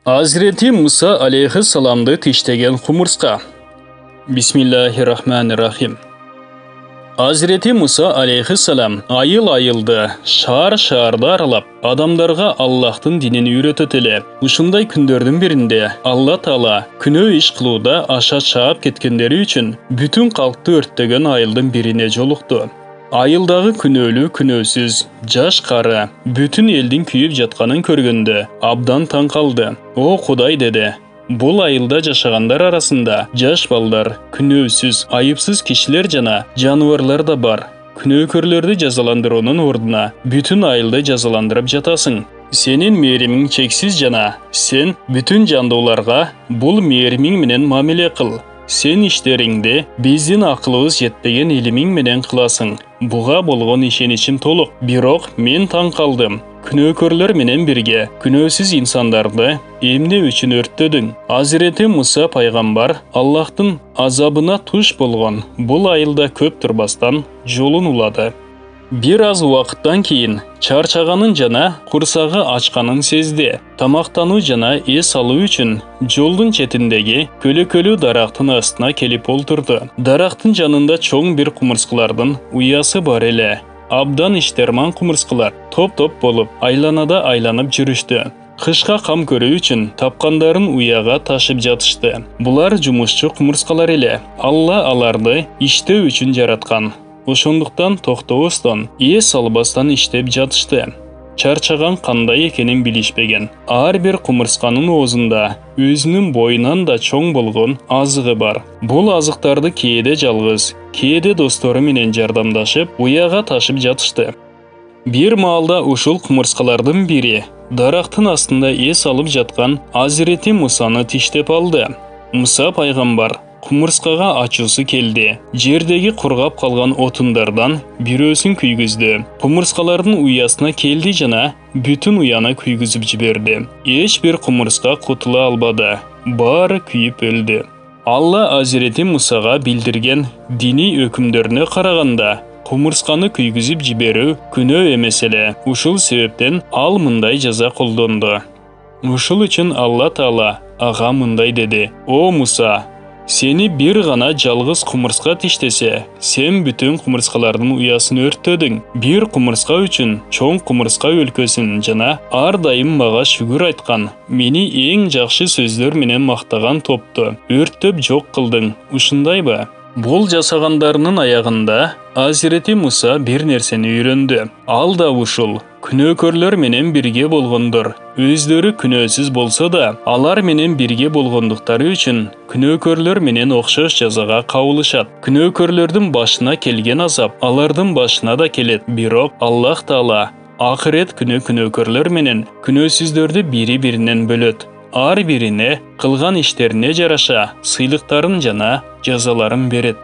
Hazreti Musa aleyhisselam'dı tiştegen kumurska. Bismillahirrahmanirrahim. Hazreti Musa aleyhisselam ayıldı, şarda aralap, adamlarga Allah'tın dinini üretetile. Ушундай күндөрдүн биринде Алла Таала күнөө иш кылууда аша чаап кеткендери үчүн бүтүн калкты өрттөгөн айылдын бирине жолукту. Айылдагы күнөөлүү күнөөсүз, жаш кары, бүтүн элдин күйүп жатканын көргөндө абдан таң калды. О Кудай деди. Бул айылда жашагандар арасында жаш балдар, күнөөсүз, айыпсыз кишилер жана жаныбарлар да бар. Күнөөкөрлөрдү жазаландыруунун ордуна бүтүн айылды жазаландырып жатасың. Сенин мээримиң чексиз жана сен бүтүн жандууларга бул мээримиң менен мамиле кыл. Сен иштериңди биздин акылыбыз жетпеген илимиң менен кыласың. Буга болгон ишеничим толук. Бирок мен таң калдым. Күнөөкөрлөр менен бирге күнөөсүз инсандарды эмне үчүн өрттөдүң? Азирети Муса пайгамбар Аллахтын азабына туш болгон бул айылда көп турбастан жолун улады. Бир аз убакыттан кийин чарчаганын жана курсагы ачканын сезди. Тамактануу жана эс алуу үчүн жолдун четиндеги көлөкөлүү дарактын астына келип олтурду. Дарактын жанында чоң бир кумурскалардын уясы бар эле. Абдан иштерман кумурскалар топ-топ болуп айланада айланып жүрүштү. Кышка кам көрүү үчүн тапкандарын уяга ташып жатышты. Булар жумушчу кумурскалар эле. Алла аларды иштөө үчүн жараткан. Ошондуктан токтобостон, эс албастан иштеп жатышты. Чарчаган кандай экенин билишпеген. Ар бир кумурсканын оозунда өзүнүн боюнан да чоң болгон азыгы бар. Бул азыктарды кээде жалгыз, кээде достору менен жардамдашып, уяга ташып жатышты. Бир маалда ушул кумурскалардын бири дарактын астында эс алып жаткан Азирети Мусаны тиштеп алды. Муса пайгамбар кумурскага ачуусу келди. Жердеги кургап калган отундардан бирөөсүн күйгүздү. Кумурскалардын уясына келди жана бүтүн уяны күйгүзүп жиберди. Эч бир кумурска кутула албады. Баары күйүп өлдү. Алла Азирети Мусага билдирген диний өкүмдөрүнө караганда кумурсканы күйгүзүп жиберүү күнөө эмес эле. Ушул себептен ал мындай жаза колдонду. Ушул үчүн Алла Таала ага мындай деди: О Муса, сени бир гана жалгыз кумурска тиштесе, сен бүтүн кумурскалардын уясын өрттөдүң. Бир кумурска үчүн чоң кумурска өлкөсүн жана ар дайым мага шүгүр айткан, мени эң жакшы сөздөр менен мактаган топту өрттөп жок кылдың. Ушундайбы? Бул жасагандарынын аягында Азирети Муса бир нерсени үйрөндү. Ал да ушул: күнөөкөрлөр менен бирге болгондор. Өздөрү күнөөсүз болсо да, алар менен бирге болгондуктары үчүн күнөөкөрлөр менен окшош жазага кабылышат. Күнөөкөрлөрдүн башына келген азап алардын башына да келет. Бирок Аллах Таала акырет күнү күнөөкөрлөр менен күнөөсүздөрдү бири-биринен бөлөт. Ар бирине кылган иштерине жараша сыйлыктарын жана жазаларын берет.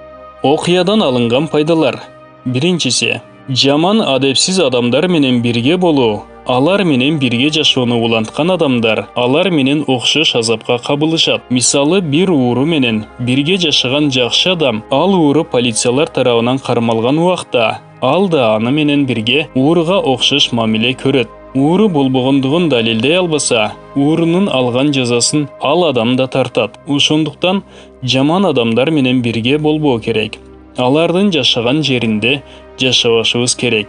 Окуядан алынган пайдалар. Биринчиси, жаман адепсиз адамдар менен бирге болуу. Алар менен бирге жашоону уланткан адамдар алар менен окшош азапка кабылышат. Мисалы, бир ууру менен бирге жашаган жакшы адам ал ууру полициялар тарабынан кармалган убакта ал да аны менен бирге ууруга окшош мамиле көрөт. Ууру болбогондугун далилдей албаса, уурунун алган жазасын ал адам да тартат. Ошондуктан жаман адамдар менен бирге болбоо керек. Алардын жашаган жеринде жашабашыбыз керек.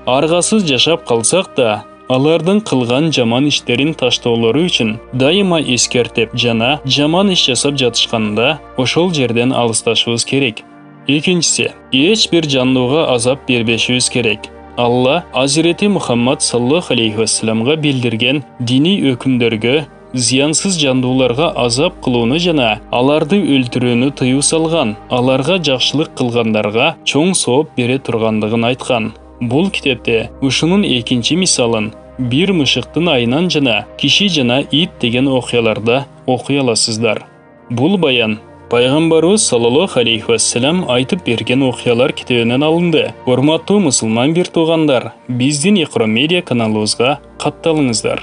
Аргасыз жашап калсак да, алардын кылган жаман иштерин таштоолору үчүн дайыма эскертип жана жаман иш жасап жатышканда ошол жерден алысташыбыз керек. Экинчиси, эч бир жандууга азап бербешибиз керек. Алла Азирети Мухаммад саллаллаху алейхи вассаламга билдирген диний өкүмдөргө зыянсыз жандууларга азап кылууну жана аларды өлтүрүүнү тыюу салган. Аларга жакшылык кылгандарга чоң сооп бере тургандыгын айткан. Бул китепте ушунун экинчи мисалын бир мышыктын айынан жана киши жана ит деген окуяларда окуй аласыздар. Бул баян Пайгамбарыбыз саллаллаху алейхи вассалам айтып берген окуялар китебинен алынды. Урматтуу мусулман бир туугандар, биздин Икро медиа каналыбызга катталыңыздар.